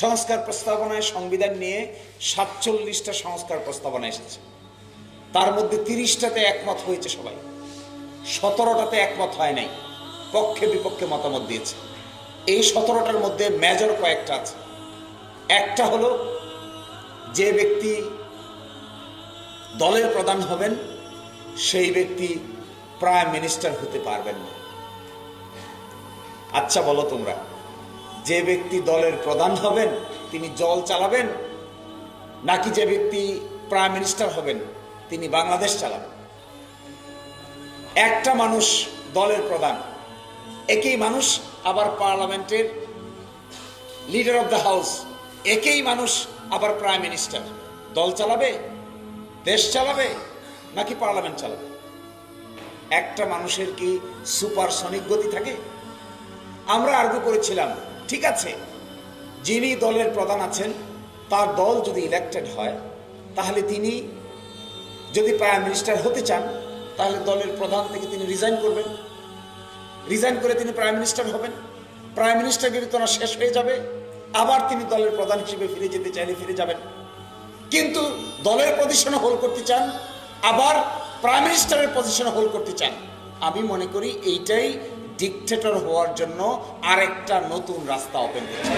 সংস্কার প্রস্তাবনায় সংবিধান নিয়ে ৪৭টা সংস্কার প্রস্তাবনা এসেছে। তার মধ্যে ৩০টাতে একমত হয়েছে সবাই, ১৭টাতে একমত হয় নাই, পক্ষে বিপক্ষে মতামত দিয়েছে। এই ১৭টার মধ্যে মেজর কয়েকটা আছে। একটা হলো যে ব্যক্তি দলের প্রধান হবেন সেই ব্যক্তি প্রাইম মিনিস্টার হতে পারবেন না। আচ্ছা বলো তোমরা, যে ব্যক্তি দলের প্রধান হবেন তিনি দল চালাবেন, নাকি যে ব্যক্তি প্রাইম মিনিস্টার হবেন তিনি বাংলাদেশ চালাবেন? একটা মানুষ দলের প্রধান, একই মানুষ আবার পার্লামেন্টের লিডার অফ দ্য হাউস, একই মানুষ আবার প্রাইম মিনিস্টার। দল চালাবে, দেশ চালাবে, নাকি পার্লামেন্ট চালাবে? একটা মানুষের কি সুপারসনিক গতি থাকে? আমরা আর্গু করেছিলাম, ঠিক আছে, যিনি দলের প্রধান আছেন তার দল যদি ইলেক্টেড হয় তাহলে তিনি যদি প্রাইম মিনিস্টার হতে চান তাহলে দলের প্রধান থেকে তিনি রিজাইন করবেন, রিজাইন করে তিনি প্রাইম মিনিস্টার হবেন। প্রাইম মিনিস্টারগিরি তো না শেষ হয়ে যাবে, আবার তিনি দলের প্রধান হিসেবে ফিরে যেতে চাইলে ফিরে যাবেন। কিন্তু দলের পজিশনে হোল্ড করতে চান, আবার প্রাইম মিনিস্টারের পজিশনে হোল্ড করতে চান। আমি মনে করি এইটাই ডিকটেটর হওয়ার জন্য আরেকটা নতুন রাস্তা ওপেন করছে।